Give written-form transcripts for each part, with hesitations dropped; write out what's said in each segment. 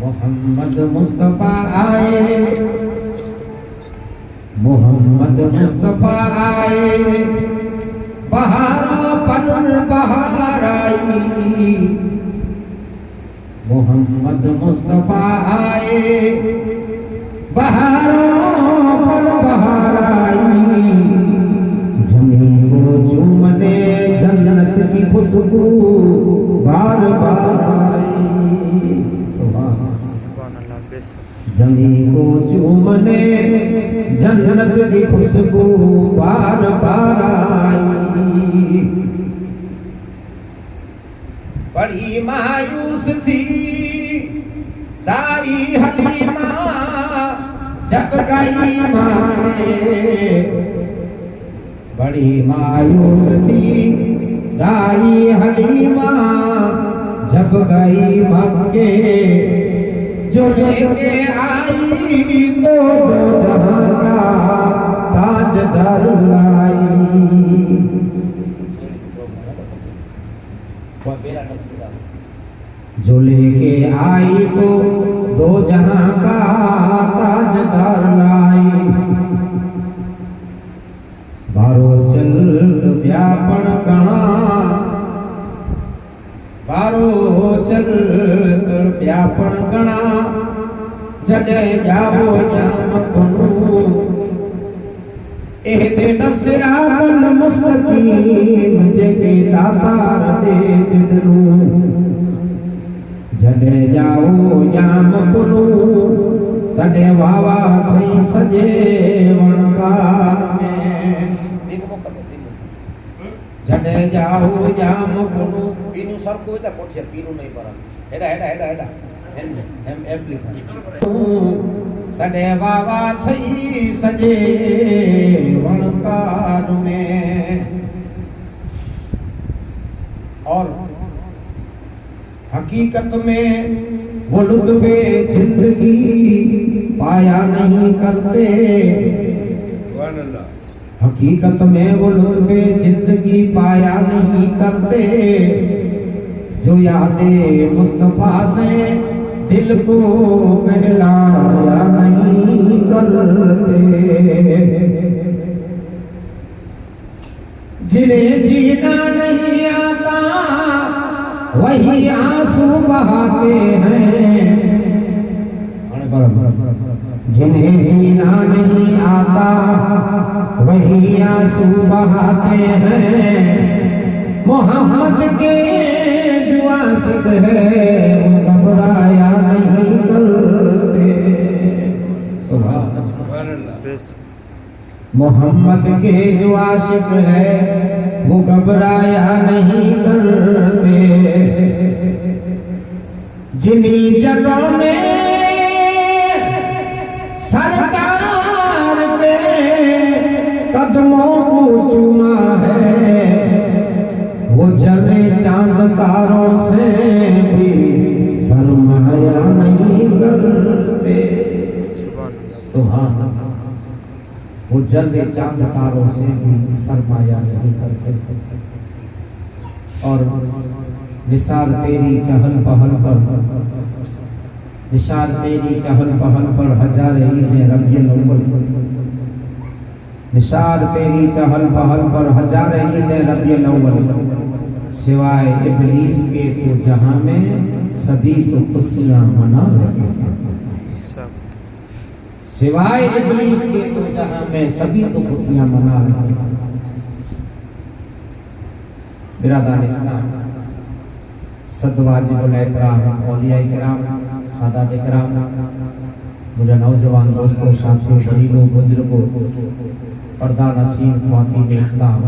मोहम्मद मुस्तफा आए मोहम्मद मुस्तफा आए बहारों पर बहार आई मोहम्मद मुस्तफा आए बहारों पर बहार आई जमी को चूमने जन्नत की खुशबू बार बार आई जमी को चूमने जन्नत की खुशबू बार बार आई बड़ी मायूस थी दाई हलीमा जब गई मांगे बड़ी मायूस थी दाई हलीमा जब गई मक्के जो लेके आई तो दो जहां का ताजदार लाई जो लेके आई तो दो जहां का ताजदार लाई बारो चलत व्यापण गणा बारो चलत व्यापण गणा जडे जाओ जाम तनु एहदिन सिरातल मुस्तकीम जेके दातार दे जिडरू जडे जाओ जाम तनु तडे वावा थई सजे वणकार में जडे जाओ जाम तनु पीनु सरको है पोठिया पीनु नहीं पड़ा हेडा हेडा हेडा हेडा एम एफ लिखा तडे बाबा थई सजे वणकार में और हकीकत में वो लुत्फ़े जिंदगी पाया नहीं करते हकीकत में वो लुत्फ़े जिंदगी पाया नहीं करते जो यादे मुस्तफा से दिल को बहलाया नहीं करते जिन्हें जीना नहीं आता वही आंसू बहाते हैं जिन्हें जीना नहीं आता ही आंसू बहाते हैं। मोहम्मद के जो आशिक है वो घबराया नहीं करते। सुभान अल्लाह। मोहम्मद के जो आशिक है वो घबराया नहीं करते। जिन्हीं जगहों में सरकार के कदमों को चुमा है वो जले चांद तारों से भी शर्माया नहीं करते। सुभान अल्लाह। वो जले चांद तारों से भी शर्माया नहीं करते। और निसार तेरी चहल पहल पर, निसार तेरी चहल पहल पर हजार ईद रबियुल अव्वल, निसार तेरी चहल पहल पर हजार ईद रबियुल अव्वल। सिवाय इब्लीस के तो जहां में सभी तो खुशियां मना रहे हैं। सिवाय इब्लीस के तो जहां में सभी तो खुशियां मना रहे हैं। बिरादरान इस्लाम, सदवाजिबुल एहतराम औलिया इकराम, सादात इकराम, मुझे नौजवान दोस्तों, साथियों, गरीबों, बुजुर्गों, पर्दा नसीब ख्वातीन इस्लाम,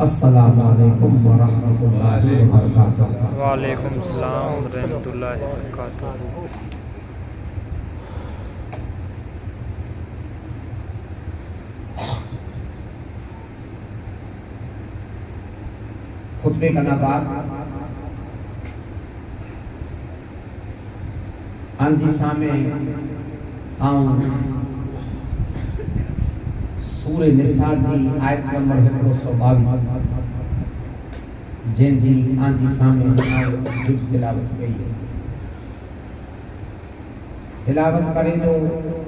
अस्सलामु अलैकुम व रहमतुल्लाहि व बरकातुहू। व अलैकुम सलाम व रहमतुल्लाहि व बरकातुहू। खुतबे का नबात आंजी सामे आऊं सूरे निसा जी आयत नंबर 122 जंहिं जी आंजी सामे जुज तिलावत कई है। तिलावत करे जो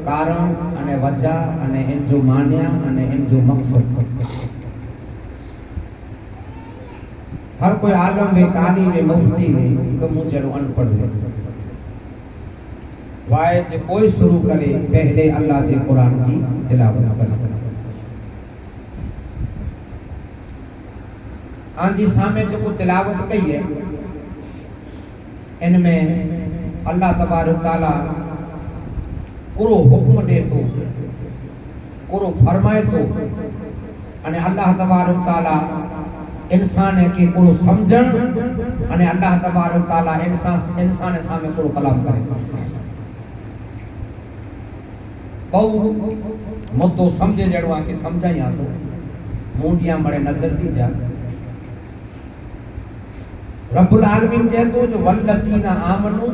कारण अने वजह अने इन जो मान्या अने इन जो मकसद। हर कोई आलम में, कारी में, मुफ्ती में कमु जरो अनपढ़ है। वाए जे कोई शुरू करे पहले अल्लाह जे कुरान जी तिलावत करे। आंजी सामे जो तिलावत कई है इनमें अल्लाह तबारक तआला पूरो हुक्म दे तो, पूरो फरमाए तो, अने अल्लाह तबारक तआला इंसान के पूरो समझण अने अल्लाह तबारक तआला इंसान सामे पूरो कलाम करे। बहु मुद्दो समझे जड़ो आके समझाया तो मुंडिया मरे नजर दी जा। रब्बुल आलमीन जे तो जो वल्लजीना आमनु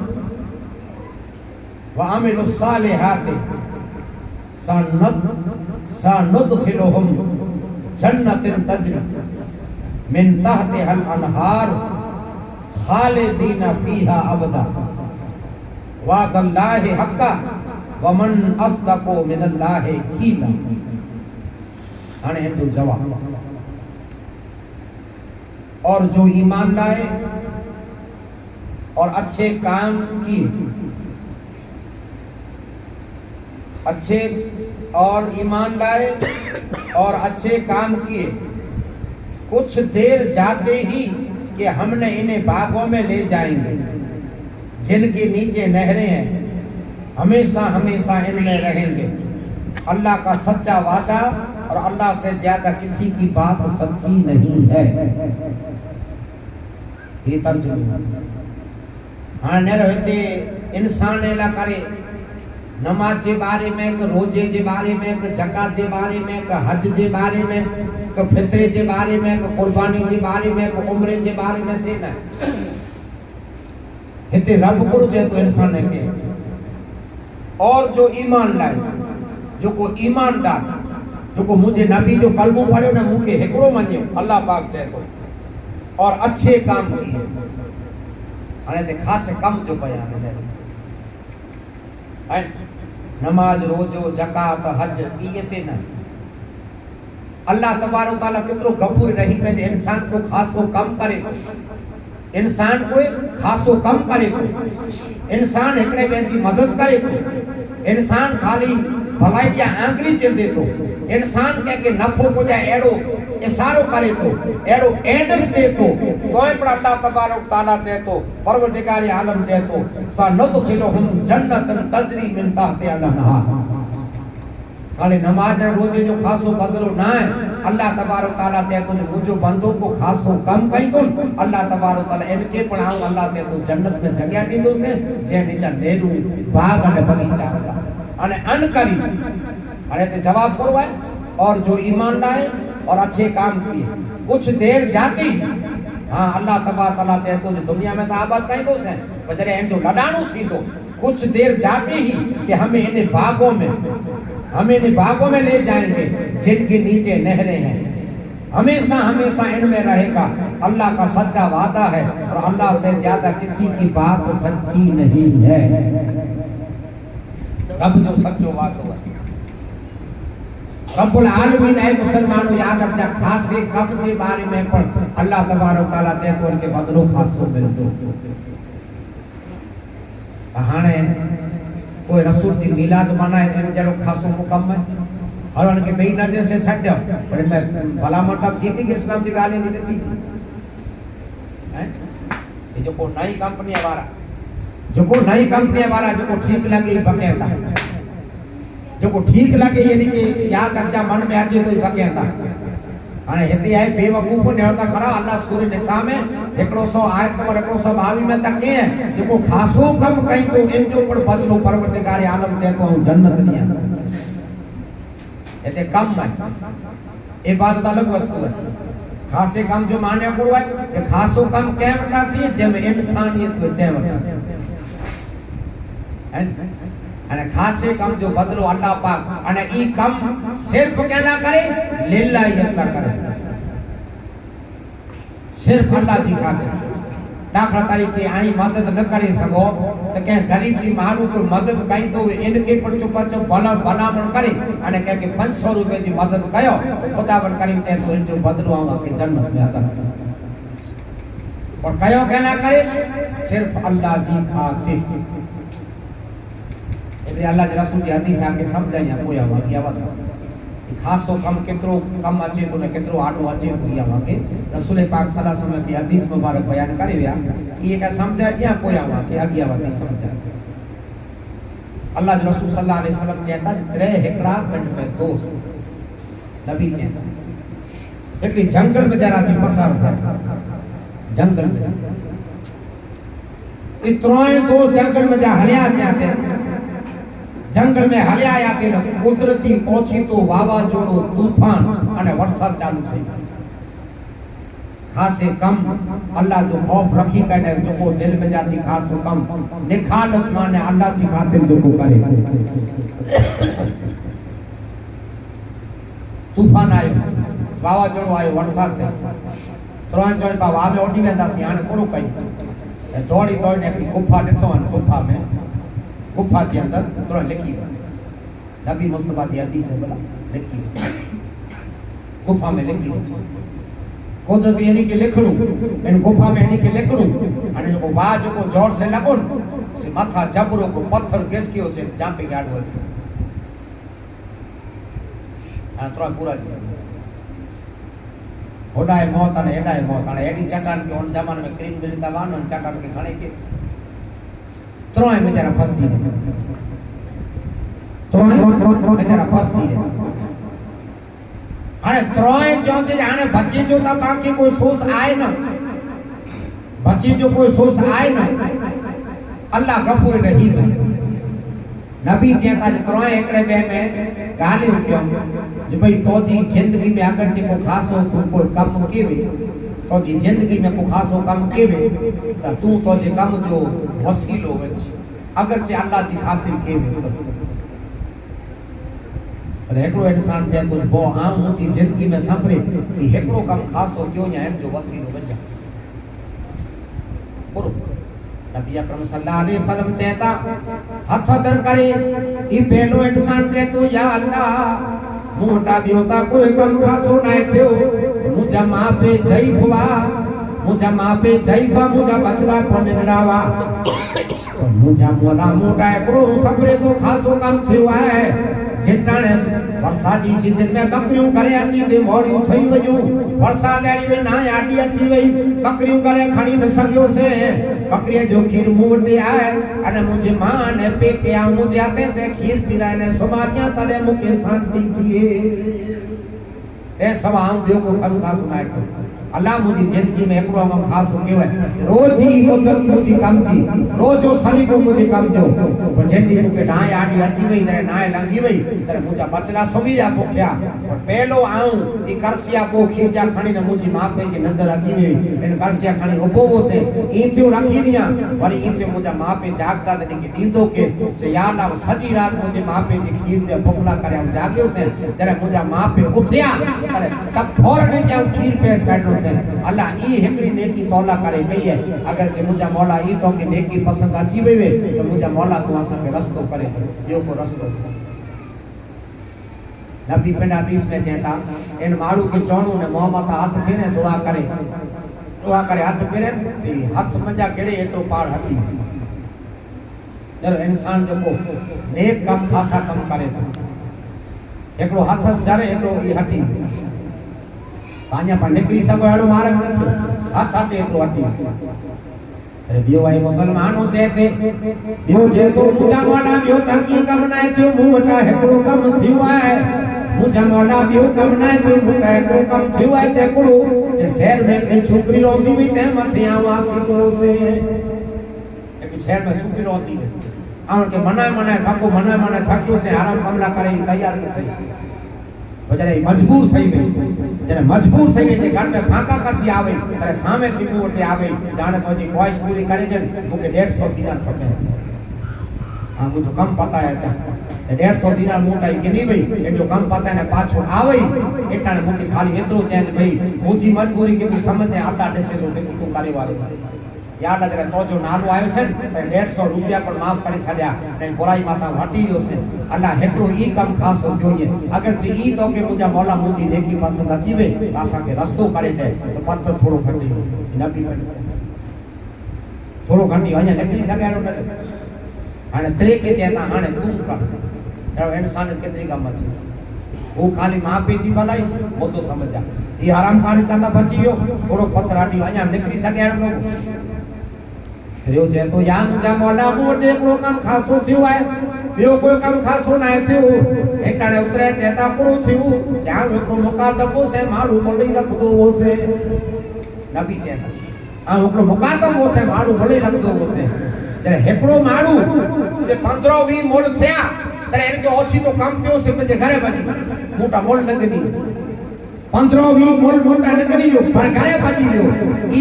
व अमिलुस सालिहाति सनुदखिलुहुम जन्नतिन तजरी मिन तहतिहल अनहार खालिदीना फीहा अबदा वअदल्लाहि हक्का वमन अस्दक़ु मिनल्लाहि क़ीला। हाणे हिंदू जवाब। और जो ईमान लाए और अच्छे काम किए, अच्छे और ईमान लाए और अच्छे काम किए, कुछ देर जाते ही कि हमने इन्हें बागों में ले जाएंगे जिनके नीचे नहरें हैं, हमेशा हमेशा इनमें रहेंगे। अल्लाह का सच्चा वादा और अल्लाह से ज्यादा किसी की बात सच्ची नहीं है। ये तर्जुमा। हाँ न रहते इंसान ला करे नमाज के बारे में, रोजे के बारे में, ज़कात के बारे में, हज के बारे में, फित्रे के बारे में, कुर्बानी के बारे में, उम्रे के बारे में से न हिते रब को जे तो इंसान के। और जो ईमान लाए, जो को ईमानदार, जो को मुझे नबी जो कलमो पढ़ो ना मुके हिकड़ो मनियो अल्लाह पाक जे तो और अच्छे काम किए। हाणे ते खास कम जो बयान है नमाज, रोजो, ज़कात, हज इए ते न। अल्लाह तबारक तआला कितरो गफूर रही में इंसान को खासो कम करे, इंसान को खासो कम करे, इंसान एकड़े में जी मदद करे, इंसान खाली भलाई जी आंगली चंदे तो इंसान के नफो को जाए एड़ो इशारो करे तो एड़ो एंडस दे तो कोई पर अल्लाह तबारक तआला चाहे तो परवरदिगार आलम चाहे तो सनदखिलहुम जन्नतन तजरी मिन तहतिहा अल-अनहार। खाली नमाज रोजे जो खासो बदलो ना है अल्लाह तबारक तआला चाहे तो मुझो बंदो को खासो कम कई तो अल्लाह तबारक तआला इनके पण आऊं अल्लाह चाहे तो जन्नत में जगह दीदो से जे नीचा नेरू बाग अने बगीचा था अने अन करी अरे ते जवाब करो है और जो ईमान लाए और अच्छे काम किए कुछ देर जाती हां अल्लाह तबारक तआला चाहे तो दुनिया में तो आबाद कई दो से बजरे इन जो लडाणो थी तो कुछ देर जाते ही कि हमें इन बागों में ले जाएंगे जिनके नीचे नहरें हैं हमेशा हमेशा इनमें रहेगा। अल्लाह का सच्चा वादा है और अल्लाह से ज्यादा किसी की बात सच्ची नहीं है। रब जो सच्चो वादो है रब्बुल आलमीन है मुसलमानों याद रखजा खासे कम के बारे में पर अल्लाह तबारक तआला चाहे तो उनके बदलो खासो मिलतो। हाने कोई रसूल जी मिलाद मनाए तो जड़ो खासो मुकम है और उनके बेई नजर से छड्यो पर मैं भला मोटा थी कि इस्लाम जी गाली नहीं देती हैं ये जो को नई कंपनी वाला जो को ठीक लगे बकेता जो को ठीक लगे यानी कि याद रखजा मन में आजे तो बकेता हाने हिते है बेवकूफ ने होता खरा अल्लाह सूरह निसा में 100 आयत नंबर 122 में तक के जो को खासो कम कई तो इन जो पर बदलो परवरदिगार आलम से तो जन्नत नहीं है इते कम है इबादत अलग वस्तु है खासे कम जो माने को है ये खासो कम के वटा थी जब इंसानियत को दे वटा अने खासे कम जो बदलो अल्लाह पाक अने ई कम सिर्फ केना करे लिल्लाही अल्लाह करे सिर्फ अल्लाह जी खातिर दाखला तरीके आई मदद न करे सको तो के गरीब की मानू को मदद कई तो इनके पर चुपा चुप भलामण करे अने के 500 रुपए की मदद कयो तो खुदावन करीम चाहे तो इन जो बदलो आवा के जन्नत में अता और कयो केना करे सिर्फ अल्लाह जी खातिर એટલે અલ્લાહ જ રસૂલ ની હદીસ આકે સમજાયા કોયા વાગ્યા વાત એ ખાસો કમ કેતરો કમ અચે તો ને કેતરો આડો અચે કોયા વાગે રસૂલ પાક સલ્લલ્लाहु अलैहि वसल्लम की हदीस मुबारक बयान કરી રહ્યા ये का समझा क्या कोया वागे आज्ञा वागे समझा अल्लाह के रसूल सल्लल्लाहु अलैहि वसल्लम कहता है त्रे हेकड़ा मिनट में दोस्त नबी कहता एक जंगल में जरा थी पसार था जंगल में इतने दोस्त जंगल में जा हलिया जाते जंगल में हलिया आते न कुदरती ओछी तो वावाजोड़ो तूफान अने वरसाद चालू थई खासे कम अल्लाह जो खौफ रखी कने जो को दिल में जाती खासो कम निखालस माने अल्लाह जी खातिर जो को करे तूफान आयो वावाजोड़ो आयो वरसाद थे त्रण जोन बा वावे ओडी वेंदासी हाने कोरो कई दौड़ी दौड़ने की गुफा ॾिठो अन गुफा के अंदर थोड़ा लिखी नबी मुस्तफा की हदीस है बोला लिखी गुफा में लिखी कुदरत यानी कि लिखणु इन गुफा में यानी कि लिखणु अने जो बाज को जोर से लगो से माथा जबरो को पत्थर घिसकियो से जापे गाड़ो है आ थोड़ा पूरा होडाए मौत अने एडाए मौत अने एडी चट्टान के उन जमाने में क्रीम मिलता वान चट्टान के खणे के त्रोय में जरा फंसी त्रोय में जरा फंसी अरे त्रोय चौथे जाने बच्चे जो ता बाकी कोई सोच आए ना बच्चे जो कोई सोच आए ना अल्लाह गफूर रहीम है नबी कहता है त्रोय एकड़े बे में गाली क्यों जो भाई तो जी जिंदगी में अगर जे को खासो कोई कम केवे तो जी जिंदगी में को खासो कम केवे त तू तो जे कम जो वसीलो वच अगर जे अल्लाह जी खातिर केवे तो एकड़ो इंसान जे तो बो आम ऊंची जिंदगी में संभरे कि एकड़ो कम खासो क्यों या जो वसीलो वच पुरो नबी अकरम सल्लल्लाहु अलैहि वसल्लम कहता हथ दर करे ई पहलो इंसान जे तो या अल्लाह मोटा भी होता कोई कम खासो ना थियो मुझा मां पे जईफवा मुझा बचड़ा पनरावा मुझा मोला मोटा एकड़ो सबरे तो खासो कम थियो है જેટાણે વરસાદી સીઝન में बकरियों करे अची दे मोड़ियों થઈ વયું વરસાદ આડી વે ના આડી અચી વઈ बकरियों करे खणी न सकियो से बकरी जो खीर मुंडे आए अने मुझे मां ने पे के आ मुझे आते से खीर पीराए ने सुमारिया तले मुके शांति दिए ए सब आम दियो को खा सुनाए अल्लाह मुझी जिंदगी में एकड़ो हम खास केवे रोज ही मुदत मुझी काम जी रोजो सली को मुझी काम जो पर जेंडी मुके नाय आडी अची वई तरे नाय लंगी वई तरे मुजा बचड़ा सोवी जा पोख्या पर पहलो आऊं ई करसिया को खीजा खणी ने मुझी मां पे की नजर अची वई इन करसिया खणी उबो वो से ई थियो रखी दिया वरी ई थियो मुजा मां पे जागता तने की नींदो के से याद आव सजी रात मुझी मां पे की खीर दे भुखला करे हम जागियो से तरे मुजा मां पे उठया तरे तब फौरन के खीर पेश काढो अल्लाह ई हिकड़ी नेकी तौला करे गई है अगर जे मुजा मौला ई तो के नेकी पसंद अची वे तो मुजा मौला तो असा के रस्तो करे यो को रस्तो नबी पेंडा हदीस में कहता इन मारू के चोणू ने मोहम्मद हाथ फेरे दुआ करे हाथ फेरे ते हाथ मजा केड़े एतो पार हटी जब इंसान जो को नेक काम खासा काम करे एकड़ो हाथ जारे तो ई हटी पानी पर निकली सको एड़ो मार्ग न हाथ आटे एकलो हटी अरे बियो आई मुसलमानो जेते बियो जे तो मुजा वाला बियो ताकी कम ना थियो मु वटा एकड़ो कम थियो है मुजा वाला बियो कम ना थियो मु एकड़ो कम थियो है जेकड़ो जे शहर में एक छोकरी रोती भी ते मथे आवा सिको से एक शहर में छोकरी रोती है आउन के मना थको से आराम कमला करे तैयार के थई बजारे मजबूर થઈ ગઈ जने मजबूर થઈ गई जे घर में फाका कसी आवे तरे सामे थी उठे आवे जाने तो जी ख्वाहिश पूरी करे जन मुके 150 दिनार खपे हां मुझे कम पता है चा 150 दिनार मोटा के नहीं भाई एटलो कम पता है पाछो आवे एटाने मुके खाली एतरो चेंज भाई मुजी मजबूरी के तू समझे आता देसे तो तू करे वाले याद अगर तो जो नालो आयो से 150 रुपया पर माफ करे छड्या ने बुराई माता हटी गयो से अल्लाह हेतरो ई कम खास हो जोए अगर जे ई तो के मुजा मौला मुजी नेकी पसंद अची वे आसा के रस्तो करे दे तो पत्थर थोड़ो घटी नबी थोड़ो घटी अने निकली सगाड़ो न हाने त्रे के चेता हाने तू कर ए इंसान केतरी काम अची वो खाली मां पे जी भलाई वो तो समझ जा ई हराम कारी ता बची गयो थोड़ो पत्थर हटी अने निकली सगाड़ो रियो जे तो याम जा मौला मोटे को कम खासो थियो है बियो कोई कम खासो ना थियो एटाने उतरे चेता पूरो थियो जान को मुकादमो से मारू बोली रख दो वो से नबी चेता आ ओकरो मुकादमो से मारू बोली रख दो वो से जरे हेकड़ो मारू से 15-20 मोल थया तरे इनके ओછી तो कम पियो से मुझे घरे बजी मोटा मोल नगदी 15-20 मोल मोटा नगदी जो पर घरे बजी जो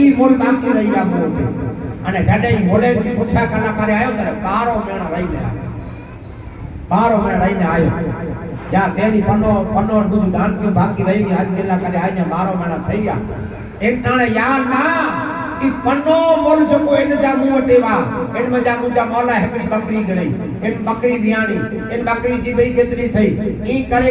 ई मोल बाकी रही आ मोटे અને જડે મોલે થી પૂછા કલાકારે આયો ત્યારે 12 મહિના રહીને આયો જ્યાં તેની પન્નો બધું ડાંટ્યું બાકી રહી ગઈ આજ કેટલા કરે આને 12 મહિના થઈ ગયા એક ટાણે યાર ના ई पन्नो मोल जको इन जा मुंह टेवा इन मजा मुजा मौला हेकड़ी बकरी गई इन बकरी बियाणी इन बकरी जी बई केतरी थई ई करे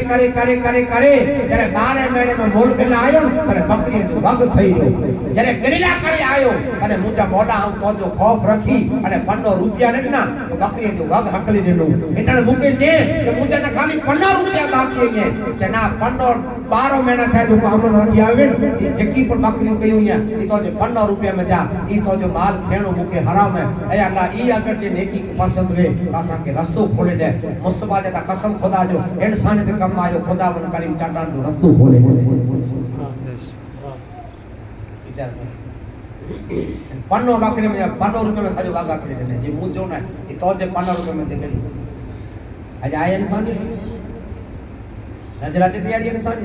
जरे 12 महीने में मोल के आयो पर बकरी जो वग थई रो जरे गरिला करे आयो अने मुजा मौला हम तो जो खौफ रखी अने पन्नो रुपया नना बकरी जो वग हकली देनो इतने मुके जे के मुजा त खाली 15 रुपया बाकी है जना पन्नो 12 महीना थे जो हमरो रखी आवे ई जकी पर बकरी गई है ई तो जो 15 रुपया में जा ई तो जो माल खेणो मुके हराम है ए अल्लाह ई अगर जे नेकी पसंद वे आसा के रास्तो खोले दे मुस्तफा जे कसम खुदा जो इंसान के कम आयो खुदा बन करीम चाटान जो रास्तो खोले दे विचार पन्नो बकरी में 15 रुपए में सजो वागा करे दे जे मुजो ना ई तो जे 15 रुपए में जे करी आज आए इंसान नजर आते दिया इंसान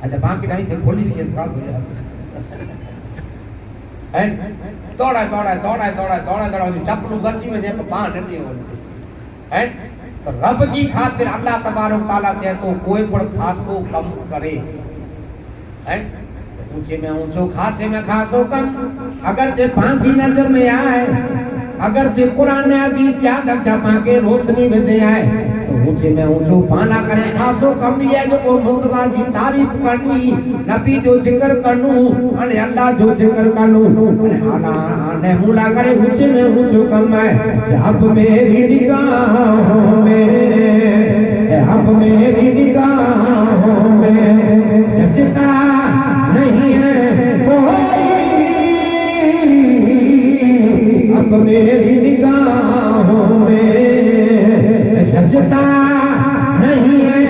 आज बाकी नहीं थे खोली भी खास हो जाए हैं दौड़ा चपलू बसी में जेको पां नंढी हो हैं तो रब जी खातिर अल्लाह तबारक तआला जे तो कोई पण खासो कम करे हैं ऊंचे में ऊंचो खासे में खासो कम अगर जे पांची नजर में आए अगर जे कुरान हदीस याद जमा के रोशनी में दे आए तो ऊंचे में ऊंचो पाना करे खासो कम है जो को मुस्तफा की तारीफ करनी नबी जो जिक्र करनु अने अल्लाह जो जिक्र करनु अने आना अने मुला करे ऊंचे में ऊंचो कमाए जब मेरी निगाहों में अब मेरी निगाहों में जचता नहीं है कोई अब मेरी निगाहों में जचता नहीं है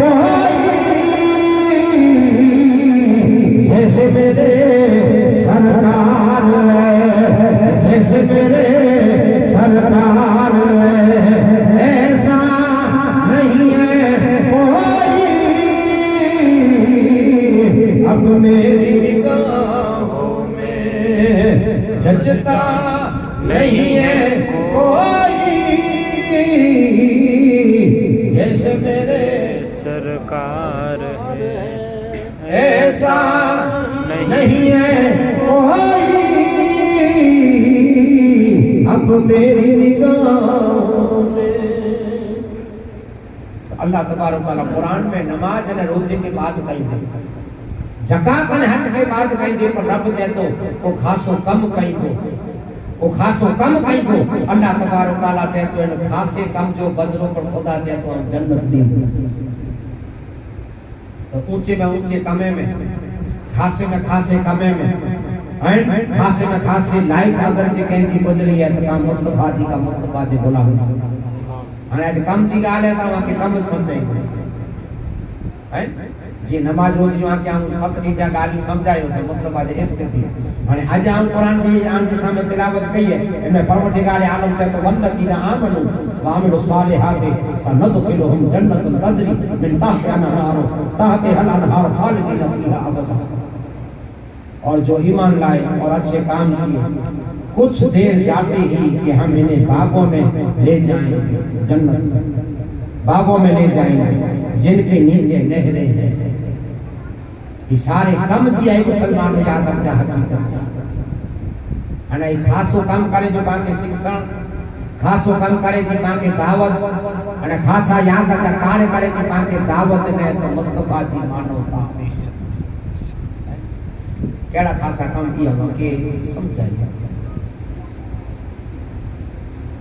कोई जैसे मेरे सरकार है जैसे मेरे सरकार है ऐसा नहीं है कोई अब मेरी निगाहों में जचता नहीं है कोई जैसे मेरे सरकार है ऐसा नहीं है कोई अब मेरी निगाहों में। अल्लाह तबारक व तआला कुरान में नमाज और रोजे के बाद कहीं दे ज़कात और हज के बाद कहीं दे पर रब चए तो को खासो कम कहीं दो को खासो कम कहीं दो अल्लाह तबारक व तआला चए तो इन खासे कम जो बदलो पर खुदा चए तो जन्नत दी तो ऊंचे में ऊंचे कमे में खासे कमे में खासे में खासे लाइफ अगर जे कहीं जी गुजरी है तो का मुस्तफा दी बोला हाणे अॼु कम जी ॻाल्हि आहे तव्हां खे कम सम्झाईंदुसि हैं जी नमाज रोज जो आके हम सत ॾींदा ॻाल्हियूं सम्झायोसीं मुस्तफा जे इश्क थी हाणे अॼु आऊं क़ुरान जी आंजी सामने तिलावत कई है इनमें परवरदिगार आलम चए तो वल्लज़ीना आमनू वामिलु सालिहाति सनदखिलुहुम जन्नतुन तजरी मिन तहतिहा अनहार तहतिहल अनहार खालिदीन फीहा अबदा और जो ईमान लाए और अच्छे काम किए कुछ देर जाते ही कि हम इन्हें बागों में ले जाएंगे जन्नत बागों में ले जाएंगे जिनके नीचे नहरें हैं ये सारे कम जी आई मुसलमान याद रखते हकीकत अने खासो काम करे जो बाके शिक्षण खासो काम करे जी बाके दावत अने खासा याद रखते कार्य करे जी बाके दावत ने तो मुस्तफा जी मानवता केड़ा खासा काम किया के समझाइए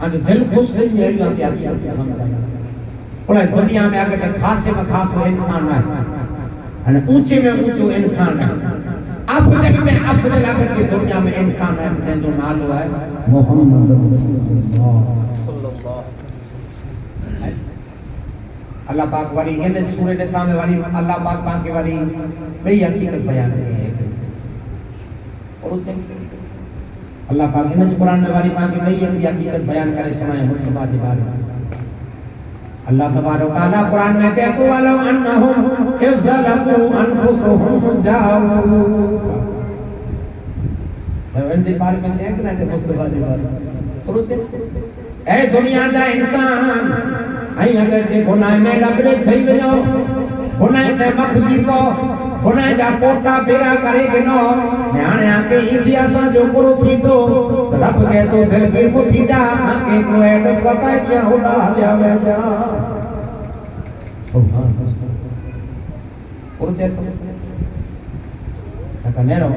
अने दिल खुश है ये बात की समझाइए पूरे दुनिया में अगर खासे में खासो इंसान है अने ऊंचे में ऊंचो इंसान है अफजल में अफजल अगर के दुनिया में इंसान है तो जो नालो है मोहम्मद रसूलुल्लाह अल्लाह पाक वाली इन सूरह निसा में वाली अल्लाह पाक पाक वाली बई हकीकत बयान की है और अल्लाह पाक इन कुरान में वाली पाक बई हकीकत बयान करे सुनाए मुस्तफा के बारे में अल्लाह तबारक व तआला कुरान में कहते तो वलौ अन्नहुम इज़लमू अनफुसहुम जाऊका मैं जी बारे में चेक ना थे मुस्तफा के बारे में ए दुनिया जा इंसान आई अगर जे गुनाह में लबरे थई वञो गुनाह से मखजी पो गुनाह जा पोटा बेरा करे गिनो हाणे आके इतिहास जो गुरु थी तो रब के तो दिल के मुठी जा आके को एड स्वता क्या होड़ा जावे जा सुभान और जे तो कनेरो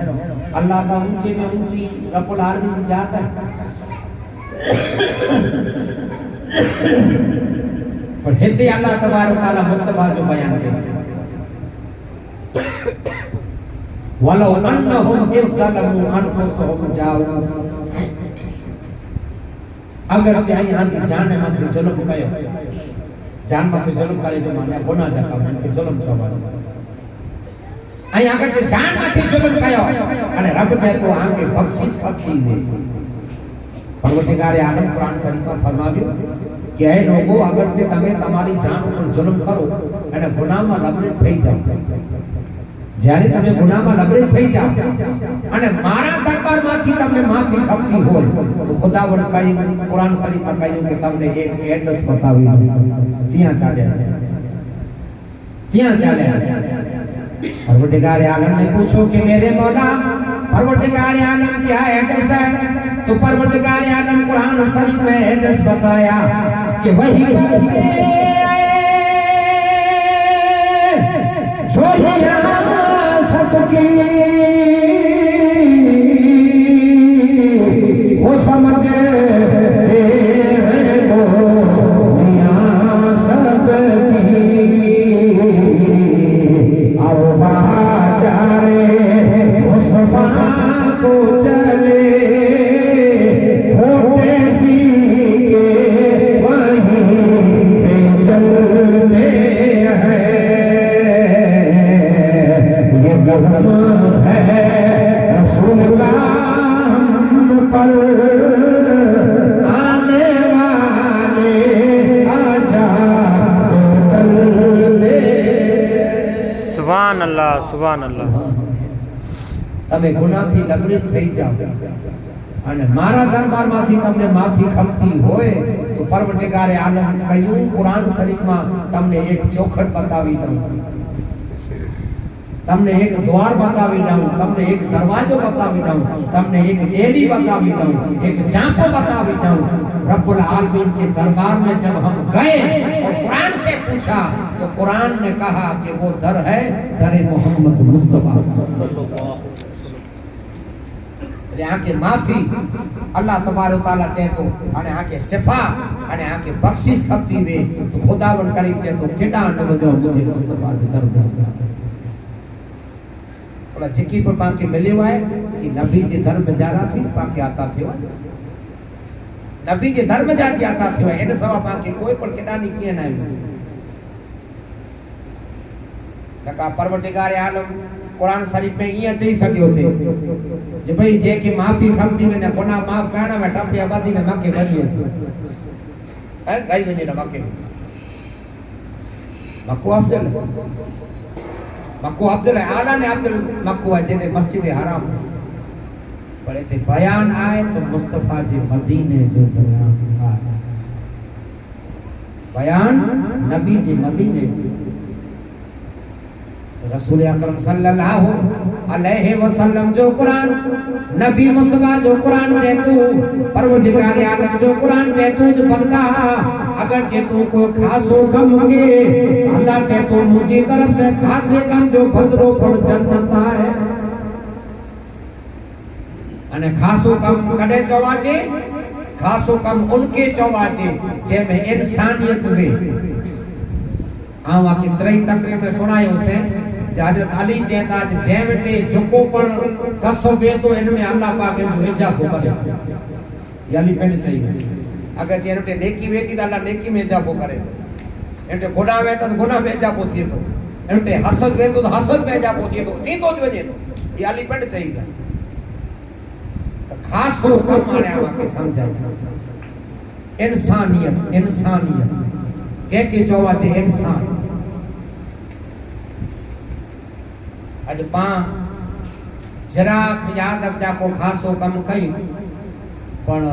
अल्लाह का ऊंचे में ऊंची रब्बुल आलमीन की जात है पर हिते अल्लाह तबारक तआला मुस्तफा जो बयान किया वलौ अन्नहुम इज़लमू अनफुसहुम जाऊ अगर से यहाँ जी जान मत जुल्म कयो जान मत जुल्म करे जो माने गुनाह जा कम के जुल्म चवा आई अगर से जान मत जुल्म कयो अने रब चाहे तो आके बख्शिश खी दे परवरदिगार आलम कुरान शरीफ में फरमाव्यो कि ए लोगो अगर जे तमे તમારી જાન ઉપર जुल्म करो અને ગુનાહમાં લબડે થઈ જાઓ જ્યારે તમે ગુનાહમાં લબડે થઈ જાઓ અને મારા દરબારમાંથી તમને માફી ખપતી હોય તો ખુદાવંદ કઈ કુરાન શરીફમાં કહ્યું કે તમને એક એડ્રેસ બતાવી ત્યાં ચાલે परवरदिगार आलम ने पूछो कि मेरे मौला परवरदिगार आलम क्या एड्रेस है तो परवरदिगार आलम कुरान शरीफ में एड्रेस बताया कि वही जो सबकी रहम है रसूल का हम पर आने वाले आजा टल दे। सुभान अल्लाह, सुभान अल्लाह। તમે ગુનાથી લગ્નિત થઈ જાઓ અને મારા દરબારમાંથી તમને માફી ખપતી હોય તો પરવરદિગારે આલમ કહ્યું કુરાન શરીફમાં તમને એક ચોખટ બતાવી દઉં, તમને એક દ્વાર બતાવી દઉં, તમને એક દરવાજો બતાવી દઉં, તમને એક ડેરી બતાવી દઉં, એક ચાંપો બતાવી दऊं। रब्बुल आलमीन के दरबार में जब हम गए और कुरान से पूछा तो कुरान ने कहा कि वो दर है दर मोहम्मद मुस्तफा। आके माफी अल्लाह तबारक ताला चाहे तो अने आके सिफा अने आके बख्शिश खपती वे तो खुदावन करी चाहे तो केडा न वजो मुझे मुस्तफा के दरबार ओला जिकी पर पाके मिलियो है कि नबी जे दर में जा रहा थी पाके आता थियो, नबी के दर में जाके आता थियो इन सवा पाके कोई पर केडा नी किए ना लका परवरदिगार आलम कुरान शरीफ में ये चई सकियो थे जे भाई जे की माफी खपती ने गुनाह माफ करना में टपड़ी आबादी ने मक्के भजी है राई वने न मक्के मक्को अब्दुल आला ने अब्दुल मक्को है जे मस्जिद हराम बड़े थे बयान आए तो मुस्तफा जी मदीने जो बयान आए, बयान नबी जी मदीने रसूल अकरम सल्लल्लाहु अलैहि वसल्लम जो कुरान नबी मुस्तफा जो कुरान से तू परवरदिगार आलम जो कुरान से तू जो बंदा अगर जे तू को खासो कम के अल्लाह से तो मुझी तरफ से खासे कम जो भद्रो पर जन्नत है अने खासो कम कदे चवाजे खासो कम उनके चवाजे जे में इंसानियत वे आवा की त्रई तकरीर में सुनायो से हजरत अली कहता है जे वटे झुको पर कसो वे तो इनमें अल्लाह पाक जो इजाफो करे यानी पेने चाहिए अगर जे वटे नेकी वे की अल्लाह नेकी में इजाफो करे एटे गुनाह वे तो गुनाह में इजाफो थिए तो एटे हसद वे तो हसद में इजाफो थिए तो थी तो वजे ये अली पेने चाहिए तो खासो कम आने आवा के समझा इंसानियत इंसानियत के चोवा जे इंसान अज पा जरा याद रखजा को खासो कम कई पण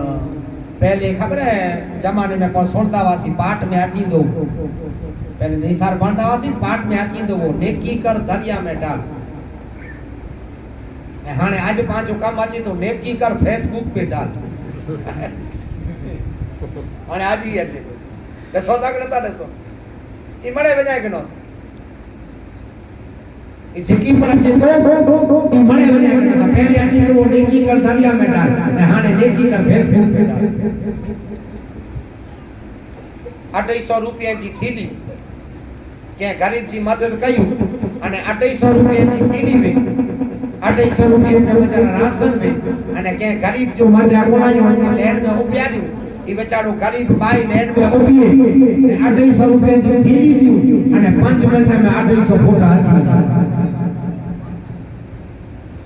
पहले खबर है जमाने में पर सुनता वासी पाठ में आची दो पहले निसार बनता वासी पाठ में आची दो नेकी कर दरिया में डाल हाने आज पांचो काम आची तो नेकी कर फेसबुक पे डाल हाने आज ही है दसो तक नता दसो ई मळे वजाय के नो ई जिकी पर अच्छे तो ई मळे वजाय के नता पहले अच्छी तो वो नेकी कर दरिया में डाल ने हाने नेकी कर फेसबुक पे डाल 250 रुपया जी थीली के गरीब जी मदद कयु अने 250 रुपया जी थीली वे 250 रुपया जब जरा राशन में अने के गरीब जो मजा कोलायो लैंड में उप्यारियो ई बेचारो गरीब भाई लैंड में उभी ने 250 रुपया जो थीली दियो अने 5 मिनट में 250 फोटा आची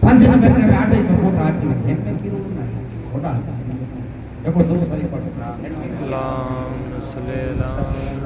5 मिनट में 250 फोटा आची एमे की रोड ना फोटा देखो दो परी पड़ अल्लाह सल्लल्लाहु